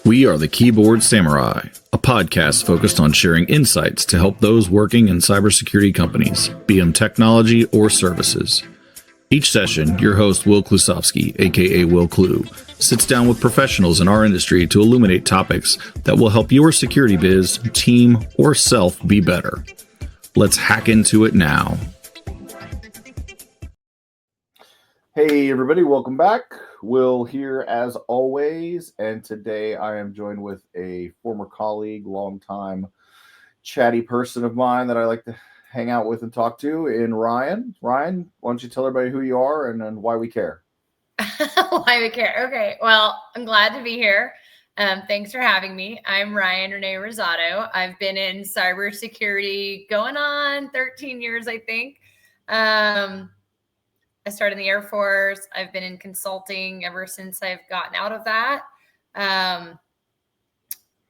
We are the Keyboard Samurai, a podcast focused on sharing insights to help those working in cybersecurity companies, be them technology or services. Each session, your host, Will Klusovsky, aka Will Clue, sits down with professionals in our industry to illuminate topics that will help your security biz, team, or self be better. Let's hack into it now. Hey everybody, welcome back. Will here as always, and today I am joined with a former colleague, longtime chatty person of mine that I like to hang out with and talk to in Ryan. Ryan, why don't you tell everybody who you are and why we care? Why we care? Okay, well, I'm glad to be here. Thanks for having me. I'm Ryan Rosado. I've been in cybersecurity going on 13 years, I think. I started in the Air Force. I've been in consulting ever since I've gotten out of that. I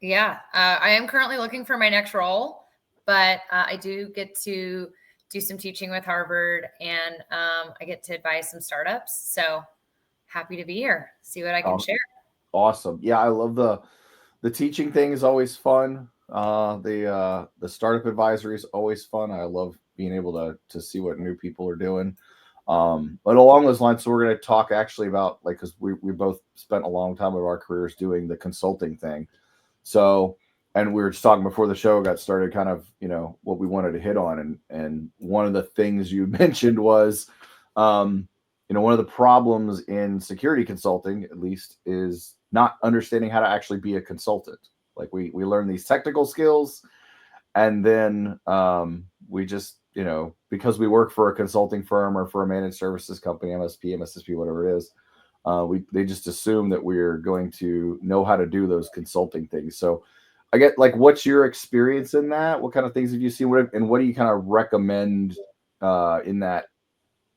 am currently looking for my next role, but I do get to do some teaching with Harvard, and I get to advise some startups. So happy to be here. See what I can share. Awesome. Yeah, I love the teaching thing is always fun. The startup advisory is always fun. I love being able to see what new people are doing. But along those lines, so we're going to talk actually about, like, because we both spent a long time of our careers doing the consulting thing. So, and we were just talking before the show got started, kind of, what we wanted to hit on. And one of the things you mentioned was, one of the problems in security consulting, at least, is not understanding how to actually be a consultant. Like we learn these technical skills, and then we just, because we work for a consulting firm or for a managed services company, MSSP, whatever it is, they just assume that we're going to know how to do those consulting things. So I get, like, what's your experience in that? What kind of things have you seen? And what do you kind of recommend in that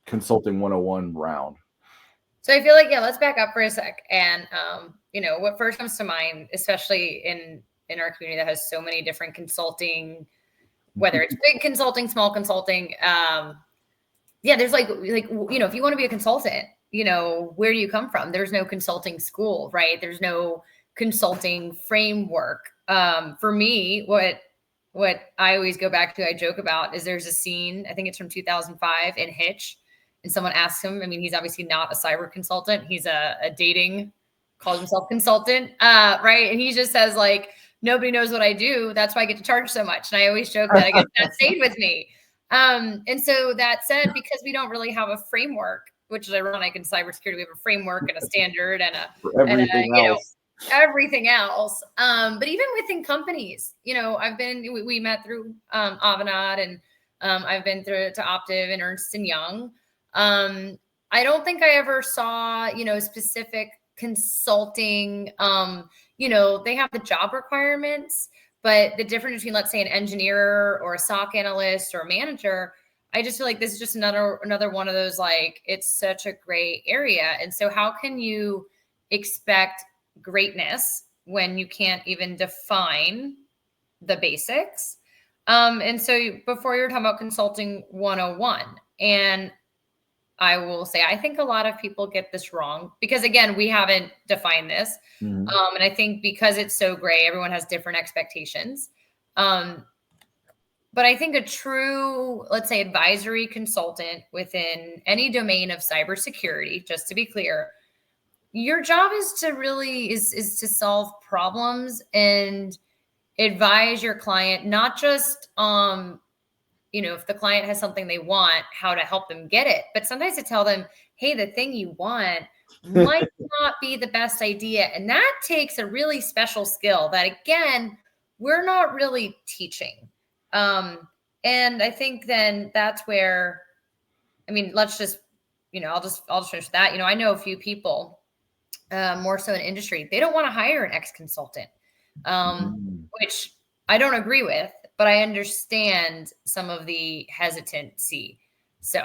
consulting 101 round? So I feel like, let's back up for a sec. And, what first comes to mind, especially in our community that has so many different consulting, whether it's big consulting, small consulting. There's like, if you want to be a consultant, where do you come from? There's no consulting school, right? There's no consulting framework. For me, what I always go back to, I joke about, is there's a scene, I think it's from 2005 in Hitch, and someone asks him, he's obviously not a cyber consultant. He's a dating, calls himself consultant, right? And he just says, like, nobody knows what I do. That's why I get to charge so much. And I always joke that I guess that stayed with me. And so that said, because we don't really have a framework, which is ironic in cybersecurity, we have a framework and a standard and everything else. But even within companies, we met through Avanade, and I've been through to Optiv and Ernst & Young. I don't think I ever saw, specific consulting, they have the job requirements, but the difference between, let's say, an engineer or a SOC analyst or a manager, I just feel like this is just another one of those, like, it's such a gray area. And so how can you expect greatness when you can't even define the basics? And so before you're talking about consulting 101, and I will say, I think a lot of people get this wrong because, again, we haven't defined this. Mm-hmm. And I think because it's so gray, everyone has different expectations. But I think a true, let's say, advisory consultant within any domain of cybersecurity, just to be clear, your job is to really is to solve problems and advise your client, not just if the client has something they want, how to help them get it. But sometimes to tell them, hey, the thing you want might not be the best idea. And that takes a really special skill that, again, we're not really teaching. And I think then that's where, let's just, I'll just finish that. I know a few people, more so in industry, they don't want to hire an ex-consultant, which I don't agree with, but I understand some of the hesitancy. So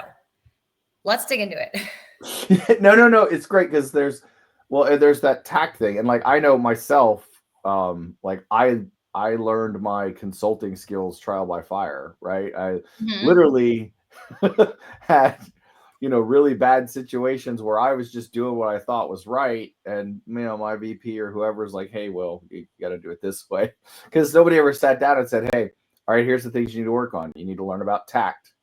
let's dig into it. No. It's great because there's that tact thing. And, like, I know myself, like I learned my consulting skills trial by fire, right? I literally had, really bad situations where I was just doing what I thought was right. And, my VP or whoever's like, hey, Will, you got to do it this way. Because nobody ever sat down and said, hey, all right, here's the things you need to work on. You need to learn about tact.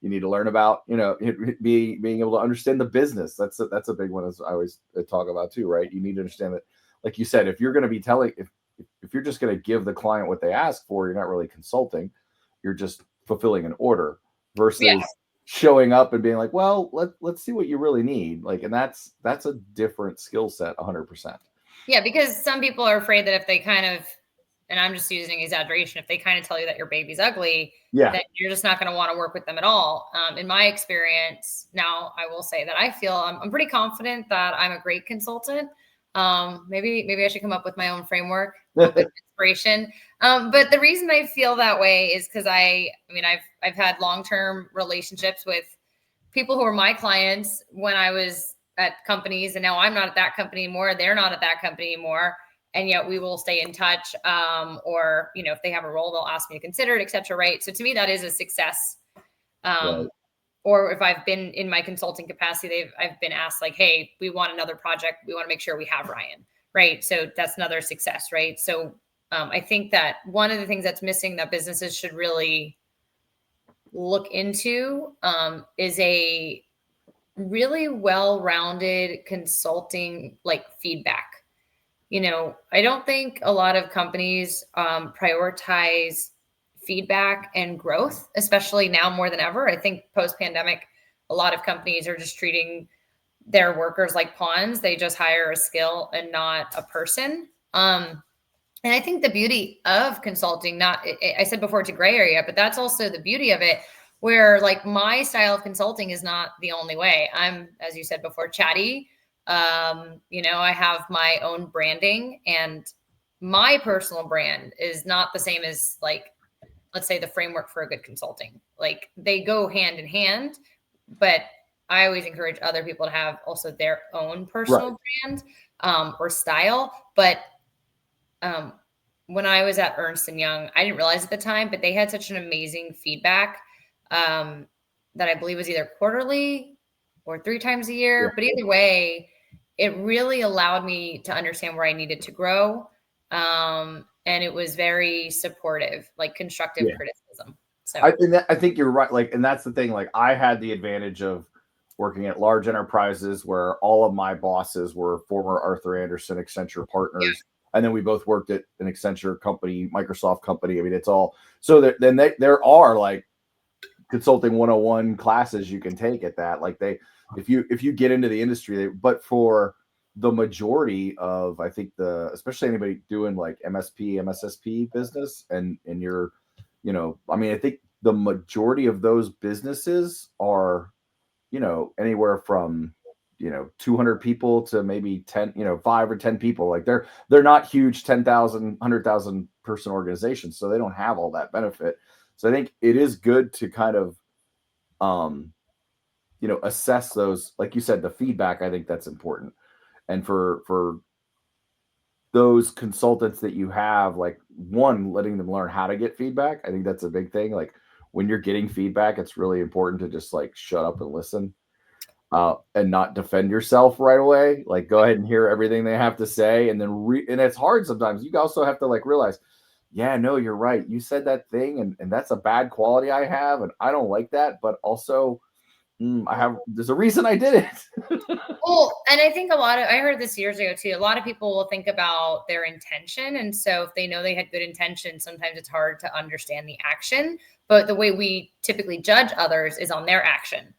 You need to learn about, being able to understand the business. That's a big one, as I always talk about too, right? You need to understand that, like you said, if you're going to be if you're just going to give the client what they ask for, you're not really consulting. You're just fulfilling an order versus showing up and being like, well, let's see what you really need. Like, and that's a different skill set, 100%. Yeah, because some people are afraid that if they kind of, and I'm just using exaggeration, if they kind of tell you that your baby's ugly, then you're just not going to want to work with them at all. In my experience, now I will say that I feel I'm pretty confident that I'm a great consultant. Maybe I should come up with my own framework, inspiration. But the reason I feel that way is because I've had long-term relationships with people who were my clients when I was at companies, and now I'm not at that company anymore. They're not at that company anymore. And yet we will stay in touch. Or, if they have a role, they'll ask me to consider it, et cetera. Right. So to me, that is a success. Right. Or if I've been in my consulting capacity, I've been asked like, hey, we want another project. We want to make sure we have Ryan. Right. So that's another success. Right. So I think that one of the things that's missing that businesses should really look into is a really well-rounded consulting like feedback. I don't think a lot of companies prioritize feedback and growth, especially now more than ever. I think post-pandemic, a lot of companies are just treating their workers like pawns. They just hire a skill and not a person. And I think the beauty of consulting, I said before, it's a gray area, but that's also the beauty of it, where like my style of consulting is not the only way. I'm, as you said before, chatty. I have my own branding, and my personal brand is not the same as like, let's say the framework for a good consulting. Like they go hand in hand, but I always encourage other people to have also their own personal brand or style. But when I was at Ernst & Young, I didn't realize at the time, but they had such an amazing feedback that I believe was either quarterly or 3 times a year. Yeah. But either way, it really allowed me to understand where I needed to grow. And it was very supportive, like constructive criticism. So I think you're right. Like, and that's the thing. Like, I had the advantage of working at large enterprises where all of my bosses were former Arthur Andersen Accenture partners. Yeah. And then we both worked at an Accenture company, Microsoft company. I mean, it's all, so there are like consulting 101 classes you can take at that. Like if you get into the industry, but for the majority of, I think especially anybody doing like MSP, MSSP business and you're, I think the majority of those businesses are, anywhere from, 200 people to maybe 10, 5 or 10 people. Like they're not huge 10,000, 100,000 person organizations. So they don't have all that benefit. So I think it is good to kind of, assess those, like you said, the feedback. I think that's important. And for those consultants that you have, like one, letting them learn how to get feedback. I think that's a big thing. Like when you're getting feedback, it's really important to just like shut up and listen. And not defend yourself right away. Like go ahead and hear everything they have to say. And then and it's hard sometimes. You also have to like realize, yeah, no, you're right. You said that thing and that's a bad quality I have. And I don't like that. But also there's a reason I did it. Well, and I think I heard this years ago too. A lot of people will think about their intention. And so if they know they had good intention, sometimes it's hard to understand the action. But the way we typically judge others is on their action.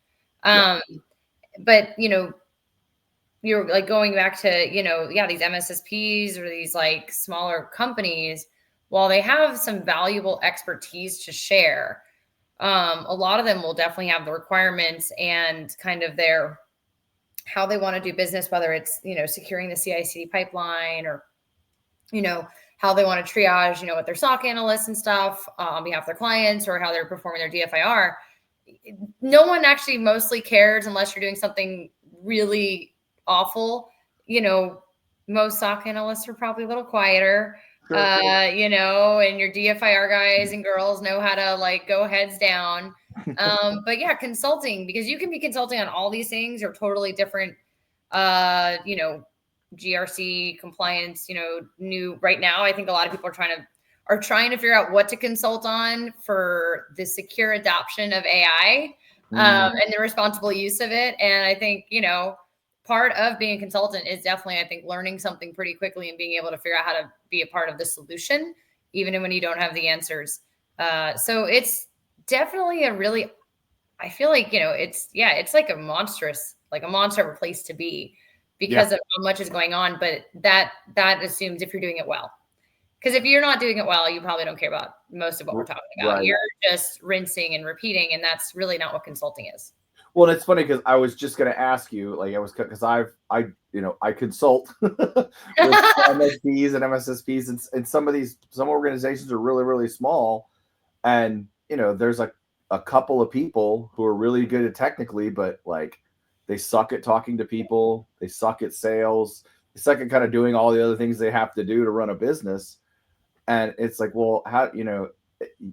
But, you're like going back to, these MSSPs or these like smaller companies, while they have some valuable expertise to share, a lot of them will definitely have the requirements and kind of how they want to do business, whether it's, securing the CI/CD pipeline or, how they want to triage, with their SOC analysts and stuff on behalf of their clients or how they're performing their DFIR. No one actually mostly cares unless you're doing something really awful. Most SOC analysts are probably a little quieter. And your DFIR guys and girls know how to like go heads down. But yeah, consulting, because you can be consulting on all these things or totally different, GRC compliance, new right now. I think a lot of people are trying to figure out what to consult on for the secure adoption of AI, and the responsible use of it. And I think, part of being a consultant is definitely, I think, learning something pretty quickly and being able to figure out how to be a part of the solution, even when you don't have the answers. So it's definitely I feel like, it's like a monster of a place to be because of how much is going on. But that assumes if you're doing it well. Because if you're not doing it well, you probably don't care about most of what we're talking about. Right. You're just rinsing and repeating, and that's really not what consulting is. Well, it's funny because I was just going to ask you, because I consult with MSPs and MSSPs, and some organizations are really, really small, and there's a couple of people who are really good at technically, but like they suck at talking to people, they suck at sales, they suck at kind of doing all the other things they have to do to run a business. And it's like, well, how, you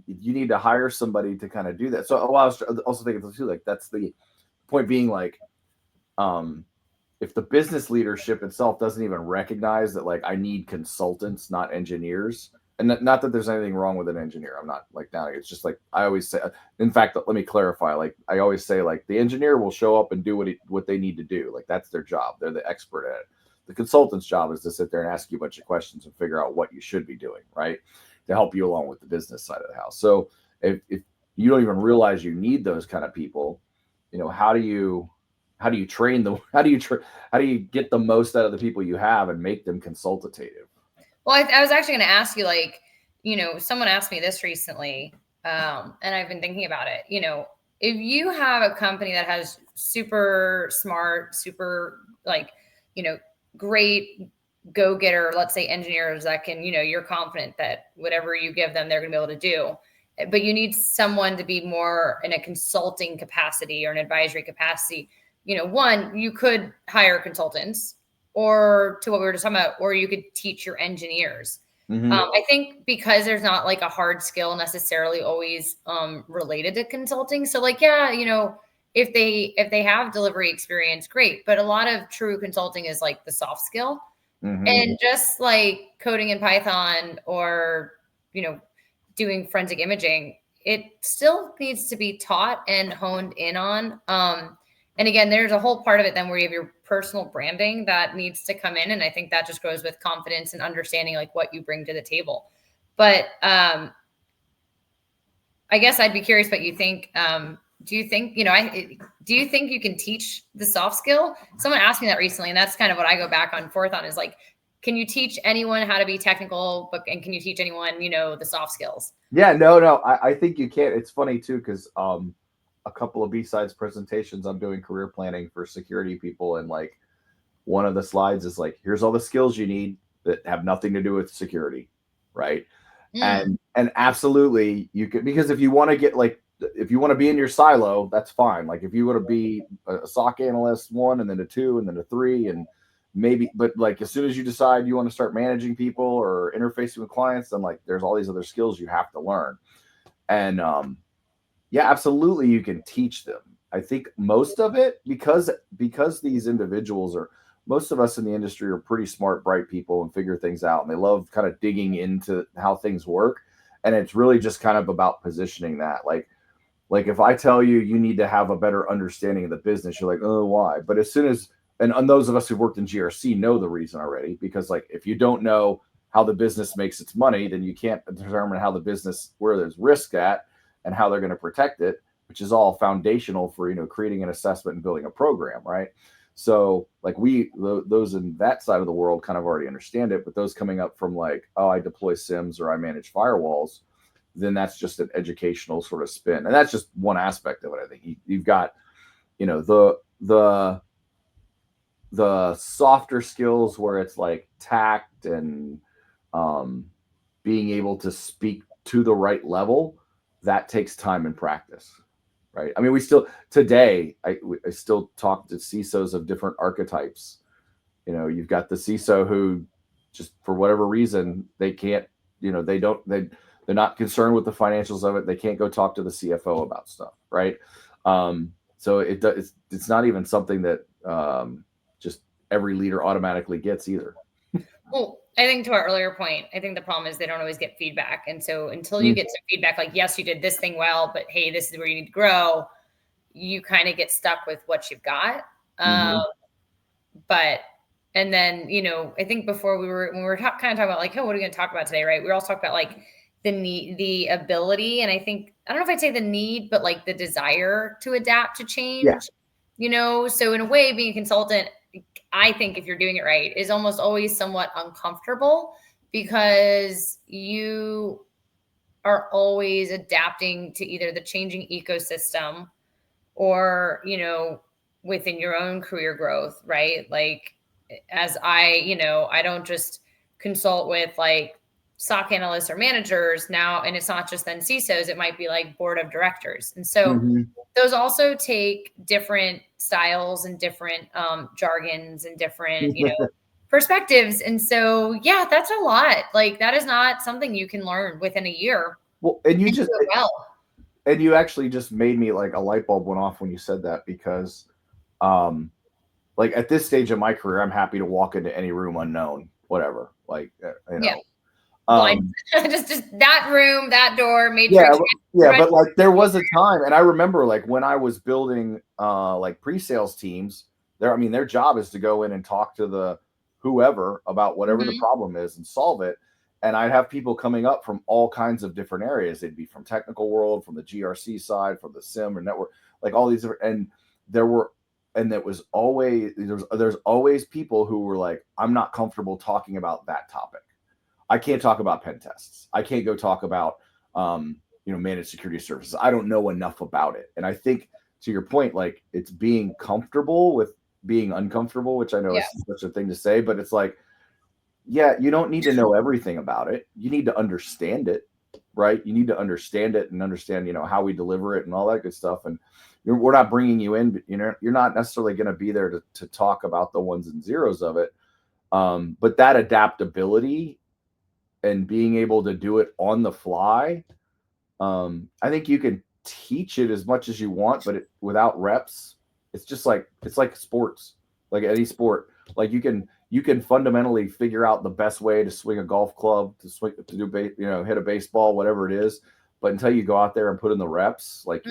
need to hire somebody to kind of do that. So I was also thinking too, like, that's the point being, like, if the business leadership itself doesn't even recognize that, like, I need consultants, not engineers. And not that there's anything wrong with an engineer. I'm not like down. It's just like I always say. In fact, let me clarify. Like I always say, like the engineer will show up and do what they need to do. Like that's their job. They're the expert at it. The consultant's job is to sit there and ask you a bunch of questions and figure out what you should be doing, right, to help you along with the business side of the house. So if you don't even realize you need those kind of people, how do you train them? How do you get the most out of the people you have and make them consultative? Well, I was actually going to ask you, someone asked me this recently, and I've been thinking about it. If you have a company that has super smart, super great go-getter, let's say engineers that can, you're confident that whatever you give them, they're going to be able to do, but you need someone to be more in a consulting capacity or an advisory capacity. One, you could hire consultants, or to what we were just talking about, or you could teach your engineers. Mm-hmm. I think because there's not like a hard skill necessarily always related to consulting. So if they have delivery experience, great. But a lot of true consulting is like the soft skill. Mm-hmm. And just like coding in Python or, doing forensic imaging, it still needs to be taught and honed in on. And again, there's a whole part of it then where you have your personal branding that needs to come in. And I think that just goes with confidence and understanding like what you bring to the table. But I guess I'd be curious what you think. Do you think you can teach the soft skill? Someone asked me that recently, and that's kind of what I go back and forth on is like, can you teach anyone how to be technical, and can you teach anyone, the soft skills? Yeah, no, I think you can. It's funny too, because a couple of B-sides presentations, I'm doing career planning for security people, and like one of the slides is like, here's all the skills you need that have nothing to do with security, right? And absolutely you could, because if you want to be in your silo, that's fine. Like if you want to be a SOC analyst 1 and then a 2 and then a 3 and maybe, but like as soon as you decide you want to start managing people or interfacing with clients, then like there's all these other skills you have to learn. And yeah, absolutely you can teach them. I think most of it, because these individuals most of us in the industry are pretty smart, bright people and figure things out, and they love kind of digging into how things work. And it's really just kind of about positioning that. Like if I tell you need to have a better understanding of the business, you're like, oh, why? But as soon as, and those of us who've worked in GRC know the reason already, because like if you don't know how the business makes its money, then you can't determine how the business, where there's risk at and how they're going to protect it, which is all foundational for, creating an assessment and building a program, right? So like those in that side of the world kind of already understand it, but those coming up from like, oh, I deploy SIMs or I manage firewalls, then that's just an educational sort of spin. And that's just one aspect of it. I think you've got, the softer skills where it's like tact and being able to speak to the right level, that takes time and practice. Right. I mean, I still talk to CISOs of different archetypes. You've got the CISO who just for whatever reason, they can't, they're not concerned with the financials of it. They can't go talk to the CFO about stuff. Right. So it's not even something that just every leader automatically gets either. Well, I think to our earlier point, I think the problem is they don't always get feedback. And so until you get some feedback, like, yes, you did this thing well, but hey, this is where you need to grow, you kind of get stuck with what you've got. And then, I think before when we were kind of talking about like, oh, what are we going to talk about today? Right. We were also talking about like the need, the ability. And I think, I don't know if I'd say the need, but like the desire to adapt to change, so in a way, being a consultant, I think if you're doing it right, is almost always somewhat uncomfortable because you are always adapting to either the changing ecosystem or, within your own career growth, right? Like as I don't just consult with like SOC analysts or managers now, and it's not just then CISOs, it might be like board of directors. And so those also take different styles and different jargons and different, perspectives. And so, yeah, that's a lot. Like that is not something you can learn within a year. Well, and you actually just made me like a light bulb went off when you said that, because like at this stage of my career, I'm happy to walk into any room unknown, whatever. Like, just that room, that door, but like there was a time, and I remember like when I was building like pre-sales teams, their job is to go in and talk to the whoever about whatever the problem is and solve it. And I'd have people coming up from all kinds of different areas. They'd be from technical world, from the GRC side, from the SIM or network, like all these different, there's always people who were like, I'm not comfortable talking about that topic. I can't talk about pen tests. I can't go talk about, managed security services. I don't know enough about it. And I think to your point, like it's being comfortable with being uncomfortable, which I know is such a thing to say, but it's like, yeah, you don't need to know everything about it. You need to understand it, right? You need to understand it and understand, how we deliver it and all that good stuff. And we're not bringing you in, but you're not necessarily going to be there to talk about the ones and zeros of it. But that adaptability and being able to do it on the fly, I think you can teach it as much as you want, but without reps, it's like sports, like any sport. Like you can fundamentally figure out the best way to swing a golf club, hit a baseball, whatever it is. But until you go out there and put in the reps, like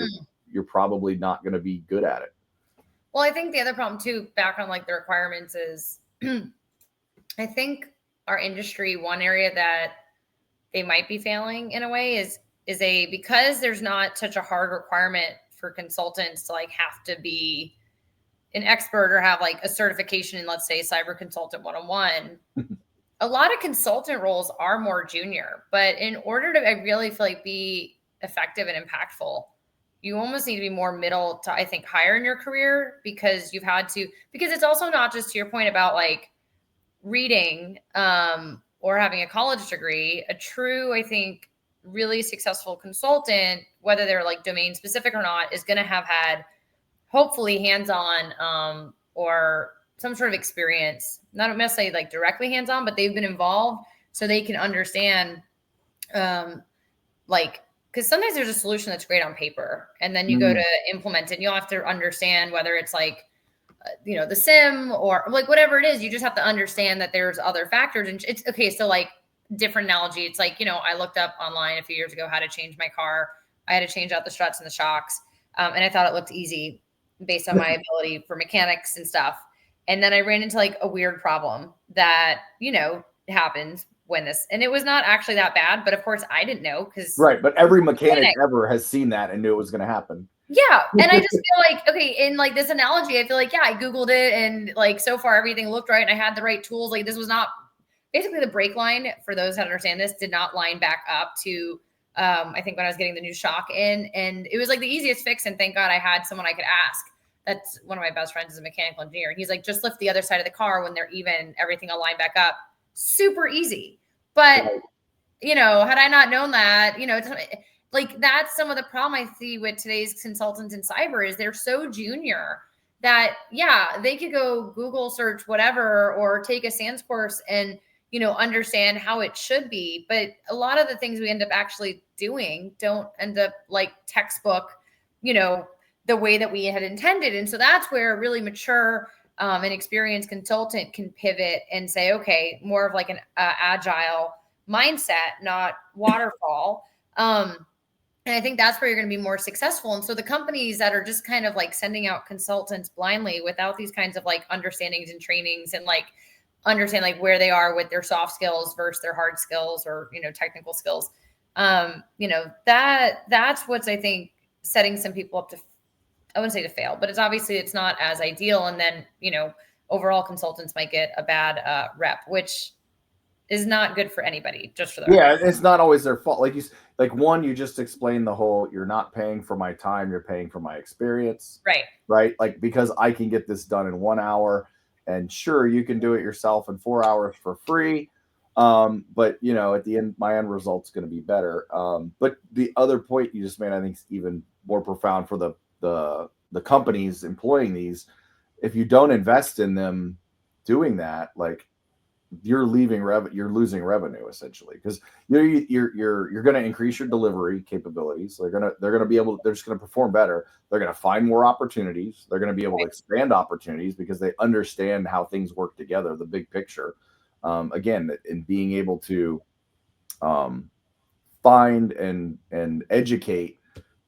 you're probably not going to be good at it. Well, I think the other problem too, back on like the requirements is, I think our industry, one area that they might be failing in a way is because there's not such a hard requirement for consultants to like have to be an expert or have like a certification in, let's say, Cyber Consultant 101. A lot of consultant roles are more junior, but in order to, I really feel like be effective and impactful, you almost need to be more middle to, I think, higher in your career, because because it's also not just to your point about like reading or having a college degree. A true, I think, really successful consultant, whether they're like domain specific or not, is going to have had hopefully hands-on or some sort of experience, not necessarily like directly hands-on, but they've been involved so they can understand because sometimes there's a solution that's great on paper and then you go to implement it and you'll have to understand whether it's like, the SIM or like whatever it is. You just have to understand that there's other factors. And it's okay. So like different analogy. It's like, I looked up online a few years ago how to change my car. I had to change out the struts and the shocks. And I thought it looked easy based on my ability for mechanics and stuff. And then I ran into like a weird problem that, happens when and it was not actually that bad, but of course I didn't know because. Right. But every mechanic ever has seen that and knew it was going to happen. Yeah. And I just feel like, okay, in like this analogy, I feel like, I Googled it and like, so far everything looked right. And I had the right tools. Like this was not basically the brake line, for those that understand this, did not line back up to, I think when I was getting the new shock in, and it was like the easiest fix. And thank God I had someone I could ask. That's one of my best friends is a mechanical engineer. He's like, just lift the other side of the car when they're even, everything will line back up. Super easy. But, had I not known that, it's like, that's some of the problem I see with today's consultants in cyber is they're so junior that, they could go Google search whatever, or take a SANS course and, understand how it should be. But a lot of the things we end up actually doing don't end up like textbook, the way that we had intended. And so that's where a really mature and experienced consultant can pivot and say, okay, more of like an agile mindset, not waterfall. And I think that's where you're going to be more successful. And so the companies that are just kind of like sending out consultants blindly without these kinds of like understandings and trainings and like understand like where they are with their soft skills versus their hard skills or, technical skills. That's what's, I think, setting some people up to, I wouldn't say to fail, but it's not as ideal. And then, overall consultants might get a bad rep, which is not good for anybody, just for the record. It's not always their fault. You just explained the whole, you're not paying for my time, you're paying for my experience. Right. Like, because I can get this done in 1 hour, and sure, you can do it yourself in 4 hours for free. But at the end, my end result's going to be better. But the other point you just made, I think, is even more profound for the companies employing these. If you don't invest in them doing that, like, you're losing revenue essentially, because you're going to increase your delivery capabilities. They're going to they're just going to perform better. They're going to find more opportunities. They're going to be able to expand opportunities because they understand how things work together, the big picture. Again, in being able to find and educate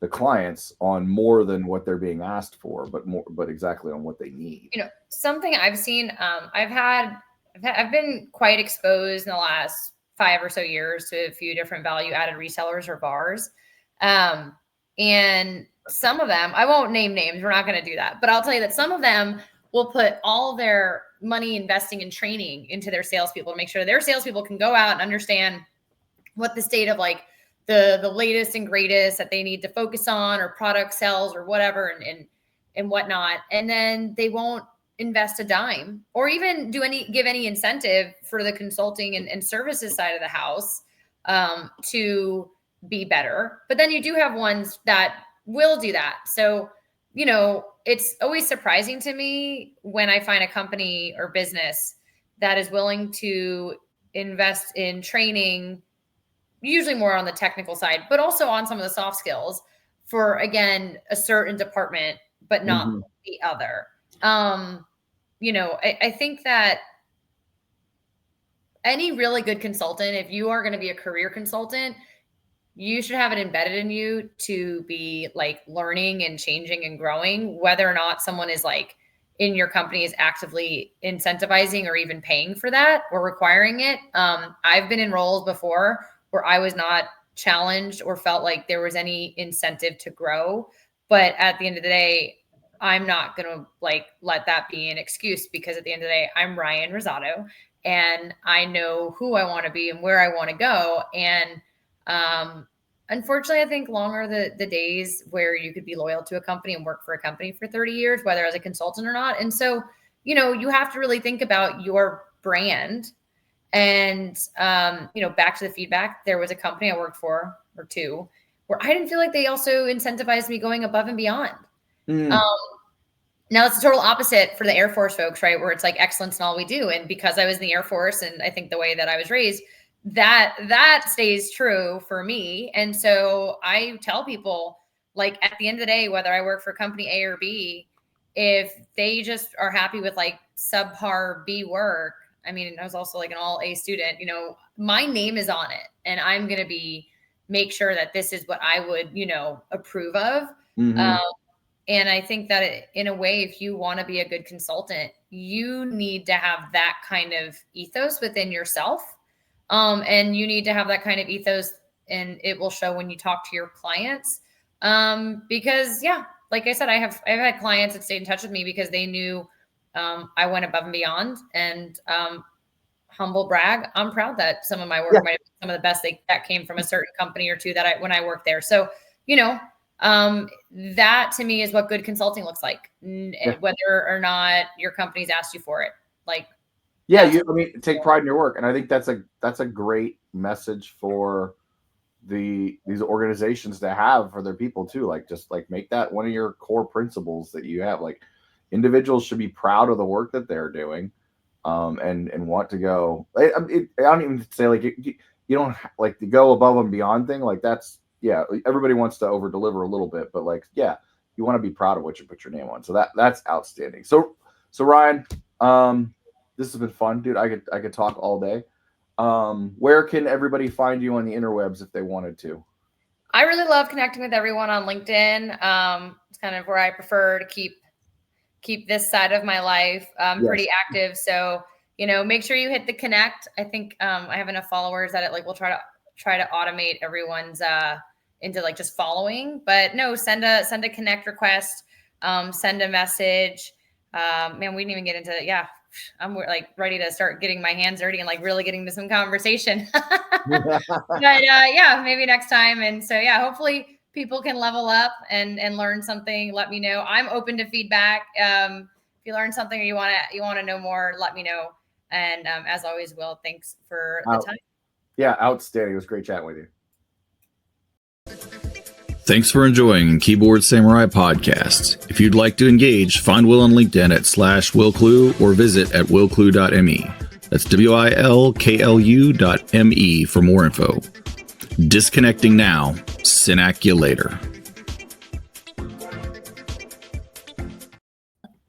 the clients on more than what they're being asked for, but exactly on what they need. Something I've seen, I've been quite exposed in the last 5 or so years to a few different value-added resellers or VARs. And some of them, I won't name names, we're not going to do that, but I'll tell you that some of them will put all their money investing in training into their salespeople to make sure their salespeople can go out and understand what the state of like the latest and greatest that they need to focus on, or product sales or whatever, and whatnot. And then they won't invest a dime or even give any incentive for the consulting and services side of the house to be better. But then you do have ones that will do that. So, it's always surprising to me when I find a company or business that is willing to invest in training, usually more on the technical side, but also on some of the soft skills for, again, a certain department, but not the other. I think that any really good consultant, if you are going to be a career consultant, you should have it embedded in you to be like learning and changing and growing, whether or not someone is like in your company is actively incentivizing or even paying for that or requiring it. I've been in roles before where I was not challenged or felt like there was any incentive to grow. But at the end of the day, I'm not going to like let that be an excuse, because at the end of the day, I'm Ryan Rosado and I know who I want to be and where I want to go. And unfortunately, I think long are the days where you could be loyal to a company and work for a company for 30 years, whether as a consultant or not. And so, you have to really think about your brand. And, back to the feedback, there was a company I worked for, or two, where I didn't feel like they also incentivized me going above and beyond. Now it's the total opposite for the Air Force folks, right? Where it's like excellence in all we do. And because I was in the Air Force, and I think the way that I was raised, that stays true for me. And so I tell people, like, at the end of the day, whether I work for company A or B, if they just are happy with like subpar B work, I mean, I was also like an all A student, my name is on it, and I'm going to make sure that this is what I would, approve of. And I think that in a way, if you want to be a good consultant, you need to have that kind of ethos within yourself. And you need to have that kind of ethos, and it will show when you talk to your clients. Because like I said, I've had clients that stayed in touch with me because they knew I went above and beyond. And humble brag, I'm proud that some of my work might have been some of the best that came from a certain company or two when I worked there. So, that to me is what good consulting looks like, whether or not your company's asked you for it. Like, take pride in your work. And I think that's a great message for these organizations to have for their people too. Like, just like make that one of your core principles that you have. Like, individuals should be proud of the work that they're doing. and want to go. I don't even say like you don't like to go above and beyond thing. Like that's, yeah, everybody wants to over deliver a little bit, but like, yeah, you want to be proud of what you put your name on. So that's outstanding. So Ryan, this has been fun, dude. I could talk all day. Where can everybody find you on the interwebs if they wanted to? I really love connecting with everyone on LinkedIn. It's kind of where I prefer to keep this side of my life pretty active. So, make sure you hit the connect. I think I have enough followers that we'll try to automate everyone's into like just following. But no, send a connect request, send a message. Man, we didn't even get into it. Yeah. I'm like ready to start getting my hands dirty and like really getting to some conversation. But yeah, maybe next time. And so, yeah, hopefully people can level up and learn something. Let me know. I'm open to feedback. If you learn something or you want to know more, let me know. And as always, Will, thanks for the time. Yeah, outstanding. It was great chatting with you. Thanks for enjoying Keyboard Samurai Podcast. If you'd like to engage, find Will on LinkedIn at /WillClue or visit at willclue.me. That's WILKLU.me for more info. Disconnecting now. Synac you later.